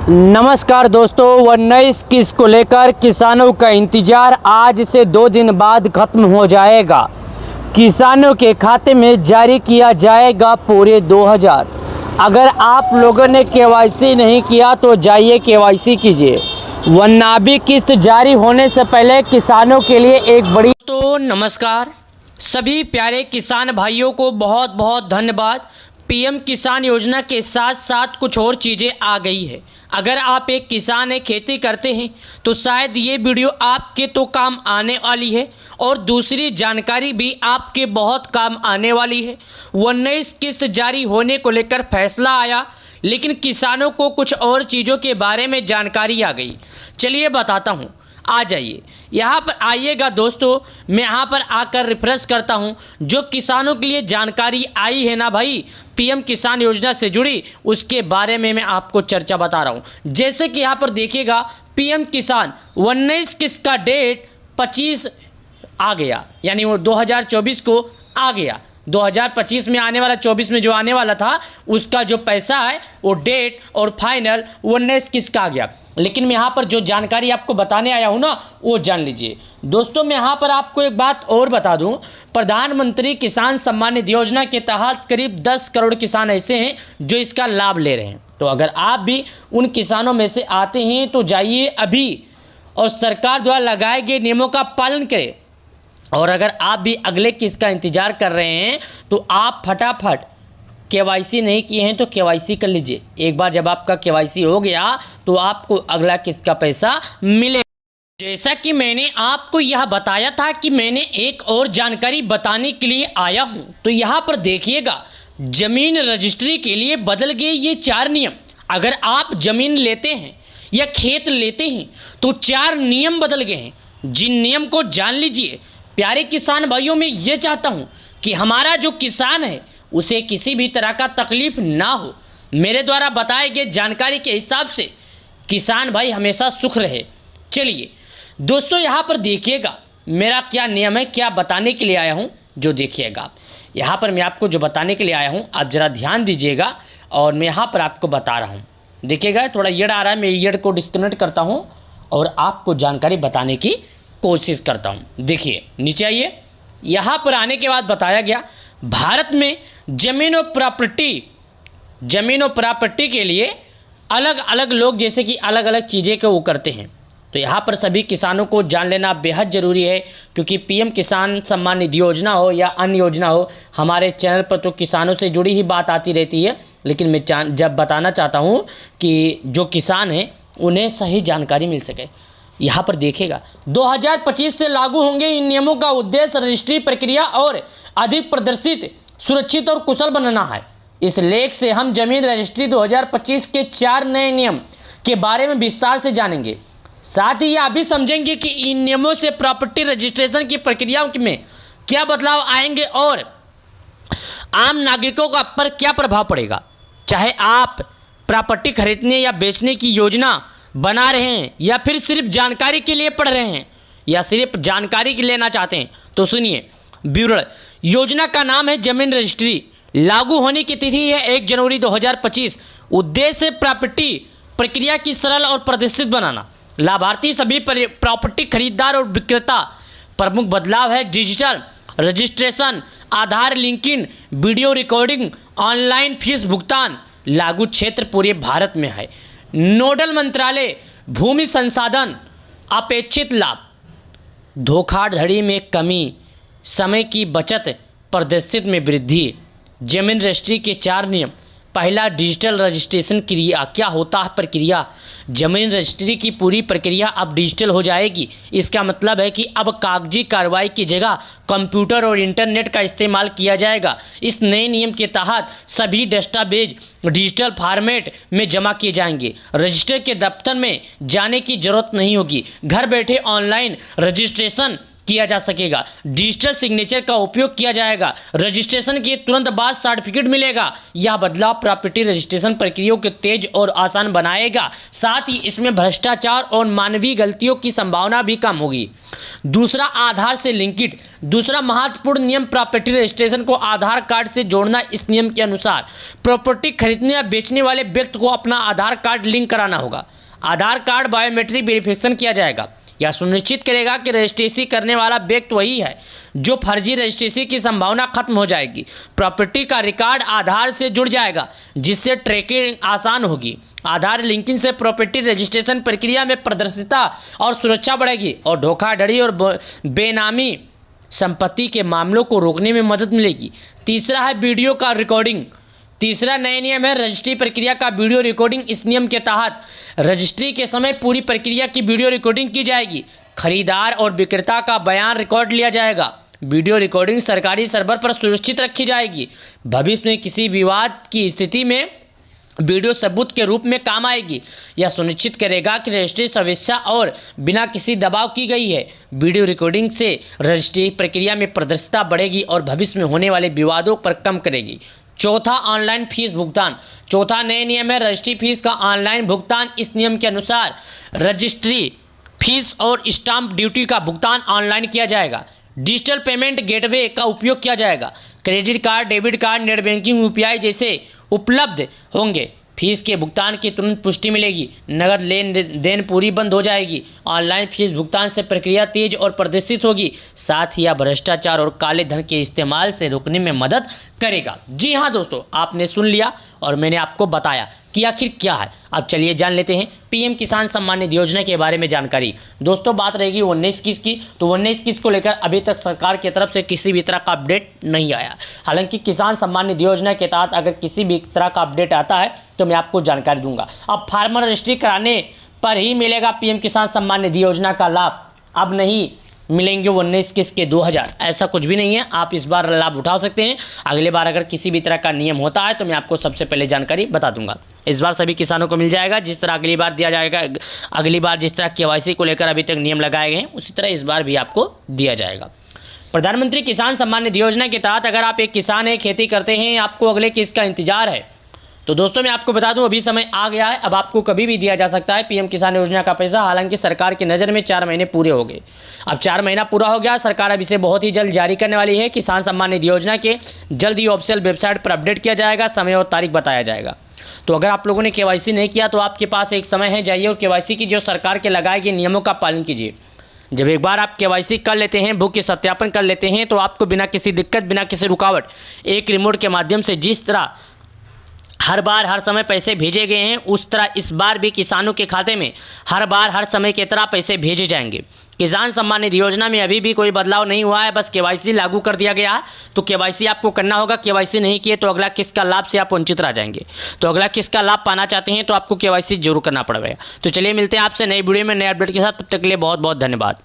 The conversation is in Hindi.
नमस्कार दोस्तों, वह नई किस्त को लेकर किसानों का इंतजार आज से 2 दिन बाद खत्म हो जाएगा। किसानों के खाते में जारी किया जाएगा पूरे 2000। अगर आप लोगों ने केवाईसी नहीं किया तो जाइए केवाईसी कीजिए, वरना भी किस्त जारी होने से पहले किसानों के लिए एक बड़ी। तो नमस्कार सभी प्यारे किसान भाइयों को बहुत बहुत धन्यवाद। पीएम किसान योजना के साथ साथ कुछ और चीज़ें आ गई है। अगर आप एक किसान हैं, खेती करते हैं, तो शायद ये वीडियो आपके तो काम आने वाली है और दूसरी जानकारी भी आपके बहुत काम आने वाली है। 19 किस्त जारी होने को लेकर फैसला आया, लेकिन किसानों को कुछ और चीज़ों के बारे में जानकारी आ गई। चलिए बताता हूँ, आ जाइए यहाँ पर आइएगा दोस्तों। मैं यहाँ पर आकर रिफ्रेश करता हूँ। जो किसानों के लिए जानकारी आई है ना भाई, पीएम किसान योजना से जुड़ी, उसके बारे में मैं आपको चर्चा बता रहा हूँ। जैसे कि यहाँ पर देखिएगा, पीएम किसान 19 किस्त का डेट 25 आ गया, यानी वो 2024 को आ गया। 2025 में आने वाला, 24 में जो आने वाला था, उसका जो पैसा है वो डेट और फाइनल 19 किस्त का आ गया। लेकिन मैं यहाँ पर जो जानकारी आपको बताने आया हूँ ना, वो जान लीजिए दोस्तों। मैं यहाँ पर आपको एक बात और बता दूँ, प्रधानमंत्री किसान सम्मान निधि योजना के तहत करीब 10 करोड़ किसान ऐसे हैं जो इसका लाभ ले रहे हैं। तो अगर आप भी उन किसानों में से आते हैं तो जाइए अभी और सरकार द्वारा लगाए गए नियमों का पालन करें। और अगर आप भी अगले किस्त का इंतज़ार कर रहे हैं तो आप फटाफट, केवाईसी नहीं किए हैं तो केवाईसी कर लीजिए। एक बार जब आपका केवाईसी हो गया तो आपको अगला किस्त का पैसा मिलेगा। जैसा कि मैंने आपको यह बताया था कि मैंने एक और जानकारी बताने के लिए आया हूं, तो यहाँ पर देखिएगा, जमीन रजिस्ट्री के लिए बदल गए ये 4 नियम। अगर आप जमीन लेते हैं या खेत लेते हैं तो 4 नियम बदल गए हैं, जिन नियम को जान लीजिए। प्यारे किसान भाइयों, मैं ये चाहता हूं कि हमारा जो किसान है उसे किसी भी तरह का तकलीफ ना हो। मेरे द्वारा बताए गए जानकारी के हिसाब से किसान भाई हमेशा सुख रहे। चलिए दोस्तों, यहाँ पर देखिएगा मेरा क्या नियम है, क्या बताने के लिए आया हूँ, जो देखिएगा यहाँ पर मैं आपको जो बताने के लिए आया हूँ, आप ज़रा ध्यान दीजिएगा। और मैं यहाँ पर आपको बता रहा हूँ, देखिएगा थोड़ा ईयड़ आ रहा है, मैं ईयड़ को डिस्कनेक्ट करता हूँ और आपको जानकारी बताने की कोशिश करता हूँ। देखिए नीचे आइए, यहाँ पर आने के बाद बताया गया, भारत में जमीन और प्रॉपर्टी के लिए अलग अलग लोग जैसे कि अलग अलग चीज़ें को वो करते हैं। तो यहाँ पर सभी किसानों को जान लेना बेहद ज़रूरी है, क्योंकि पीएम किसान सम्मान निधि योजना हो या अन्य योजना हो, हमारे चैनल पर तो किसानों से जुड़ी ही बात आती रहती है। लेकिन मैं जब बताना चाहता हूँ कि जो किसान हैं उन्हें सही जानकारी मिल सके। यहाँ पर देखिएगा, 2025 से लागू होंगे इन नियमों का उद्देश्य रजिस्ट्री प्रक्रिया और अधिक प्रदर्शित, सुरक्षित और कुशल बनाना है। इस लेख से हम जमीन रजिस्ट्री 2025 के 4 नए नियम के बारे में विस्तार से जानेंगे। साथ ही आप भी समझेंगे कि इन नियमों से प्रॉपर्टी रजिस्ट्रेशन की प्रक्रियाओं में क्या बदलाव आएंगे और आम नागरिकों का पर क्या प्रभाव पड़ेगा। चाहे आप प्रॉपर्टी खरीदने या बेचने की योजना बना रहे हैं या फिर सिर्फ जानकारी के लिए पढ़ रहे हैं या सिर्फ जानकारी लेना चाहते हैं, तो सुनिए। विवरण, योजना का नाम है जमीन रजिस्ट्री। लागू होने की तिथि है 1 जनवरी 2025। उद्देश्य प्रॉपर्टी प्रक्रिया की सरल और प्रतिष्ठित बनाना। लाभार्थी सभी प्रॉपर्टी खरीदार और विक्रेता। प्रमुख बदलाव है digital registration, Aadhaar linking, video recording, online fees भुगतान। लागू क्षेत्र पूरे भारत में है। नोडल मंत्रालय, भूमि संसाधन। अपेक्षित लाभ, धोखाधड़ी में कमी, समय की बचत, प्रदर्शित में वृद्धि। जमीन रजिस्ट्री के 4 नियम। पहला, डिजिटल रजिस्ट्रेशन क्रिया। क्या होता है प्रक्रिया? जमीन रजिस्ट्री की पूरी प्रक्रिया अब डिजिटल हो जाएगी। इसका मतलब है कि अब कागजी कार्रवाई की जगह कंप्यूटर और इंटरनेट का इस्तेमाल किया जाएगा। इस नए नियम के तहत सभी दस्तावेज डिजिटल फॉर्मेट में जमा किए जाएंगे। रजिस्टर के दफ्तर में जाने की जरूरत नहीं होगी। घर बैठे ऑनलाइन रजिस्ट्रेशन किया जा सकेगा। डिजिटल सिग्नेचर का उपयोग किया जाएगा। रजिस्ट्रेशन के तुरंत बाद सर्टिफिकेट मिलेगा। यह बदलाव प्रॉपर्टी रजिस्ट्रेशन प्रक्रिया को तेज और आसान बनाएगा। साथ ही इसमें भ्रष्टाचार और मानवीय गलतियों की संभावना भी कम होगी। दूसरा, आधार से लिंकिड। दूसरा महत्वपूर्ण नियम प्रॉपर्टी रजिस्ट्रेशन को आधार कार्ड से जोड़ना। इस नियम के अनुसार प्रॉपर्टी खरीदने या बेचने वाले व्यक्ति को अपना आधार कार्ड लिंक कराना होगा। आधार कार्ड बायोमेट्रिक वेरिफिकेशन किया जाएगा। यह सुनिश्चित करेगा कि रजिस्ट्रेशन करने वाला व्यक्ति वही है, जो फर्जी रजिस्ट्रेशन की संभावना खत्म हो जाएगी। प्रॉपर्टी का रिकॉर्ड आधार से जुड़ जाएगा, जिससे ट्रैकिंग आसान होगी। आधार लिंकिंग से प्रॉपर्टी रजिस्ट्रेशन प्रक्रिया में पारदर्शिता और सुरक्षा बढ़ेगी और धोखाधड़ी और बेनामी संपत्ति के मामलों को रोकने में मदद मिलेगी। तीसरा है वीडियो का रिकॉर्डिंग। तीसरा नया नियम है रजिस्ट्री प्रक्रिया का वीडियो रिकॉर्डिंग। इस नियम के तहत रजिस्ट्री के समय पूरी प्रक्रिया की वीडियो रिकॉर्डिंग की जाएगी। खरीदार और विक्रेता का बयान रिकॉर्ड लिया जाएगा। वीडियो रिकॉर्डिंग सरकारी सर्वर पर सुरक्षित रखी जाएगी। भविष्य में किसी विवाद की स्थिति में वीडियो सबूत के रूप में काम आएगी। यह सुनिश्चित करेगा कि रजिस्ट्री स्वेच्छा और बिना किसी दबाव की गई है। वीडियो रिकॉर्डिंग से रजिस्ट्री प्रक्रिया में पारदर्शिता बढ़ेगी और भविष्य में होने वाले विवादों पर कम करेगी। चौथा, ऑनलाइन फीस भुगतान। चौथा नया नियम है रजिस्ट्री फीस का ऑनलाइन भुगतान। इस नियम के अनुसार रजिस्ट्री फीस और स्टाम्प ड्यूटी का भुगतान ऑनलाइन किया जाएगा। डिजिटल पेमेंट गेटवे का उपयोग किया जाएगा। Credit card, debit card, net banking, UPI जैसे उपलब्ध होंगे। फीस के भुगतान की तुरंत पुष्टि मिलेगी। नगद लेन देन पूरी बंद हो जाएगी। ऑनलाइन फीस भुगतान से प्रक्रिया तेज और पारदर्शी होगी। साथ ही यह भ्रष्टाचार और काले धन के इस्तेमाल से रोकने में मदद करेगा। जी हाँ दोस्तों, आपने सुन लिया और मैंने आपको बताया कि आखिर क्या है। अब चलिए जान लेते हैं पीएम किसान सम्मान निधि योजना के बारे में जानकारी। दोस्तों, बात रहेगी 19 किस्त की, तो 19 किस्त को लेकर अभी तक सरकार की तरफ से किसी भी तरह का अपडेट नहीं आया। हालांकि किसान सम्मान निधि योजना के तहत अगर किसी भी तरह का अपडेट आता है तो मैं आपको जानकारी दूंगा। अब फार्मर रजिस्ट्री कराने पर ही मिलेगा पीएम किसान सम्मान निधि योजना का लाभ। अब नहीं मिलेंगे 19 किस्त के 2000, ऐसा कुछ भी नहीं है। आप इस बार लाभ उठा सकते हैं। अगले बार अगर किसी भी तरह का नियम होता है तो मैं आपको सबसे पहले जानकारी बता दूंगा। इस बार सभी किसानों को मिल जाएगा, जिस तरह अगली बार दिया जाएगा। अगली बार जिस तरह केवाईसी को लेकर अभी तक नियम लगाए गए हैं, उसी तरह इस बार भी आपको दिया जाएगा। प्रधानमंत्री किसान सम्मान निधि योजना के तहत अगर आप एक किसान हैं, खेती करते हैं, आपको अगले किस्त का इंतजार है, तो दोस्तों मैं आपको बता दूं अभी समय आ गया है। अब आपको कभी भी दिया जा सकता है पीएम किसान योजना का पैसा। हालांकि सरकार की नज़र में 4 महीने पूरे हो गए। अब 4 महीना पूरा हो गया। सरकार अब इसे बहुत ही जल्द जारी करने वाली है। किसान सम्मान निधि योजना के जल्द ही ऑफिशियल वेबसाइट पर अपडेट किया जाएगा। समय और तारीख बताया जाएगा। तो अगर आप लोगों ने केवाईसी नहीं किया तो आपके पास एक समय है, जाइए और केवाईसी की जो सरकार के लगाए गए नियमों का पालन कीजिए। जब एक बार आप केवाईसी कर लेते हैं, बुक के सत्यापन कर लेते हैं, तो आपको बिना किसी दिक्कत, बिना किसी रुकावट एक रिमोट के माध्यम से जिस तरह हर बार हर समय पैसे भेजे गए हैं, उस तरह इस बार भी किसानों के खाते में हर बार हर समय की तरह पैसे भेजे जाएंगे। किसान सम्मान निधि योजना में अभी भी कोई बदलाव नहीं हुआ है, बस केवाईसी लागू कर दिया गया है। तो केवाईसी आपको करना होगा। केवाईसी नहीं किए तो अगला किस्त का लाभ से आप वंचित रह जाएंगे। तो अगला किस्त का लाभ पाना चाहते हैं तो आपको केवाईसी जरूर करना पड़ेगा। तो चलिए मिलते हैं आपसे नई वीडियो में नए अपडेट के साथ। तब तक के लिए बहुत बहुत धन्यवाद।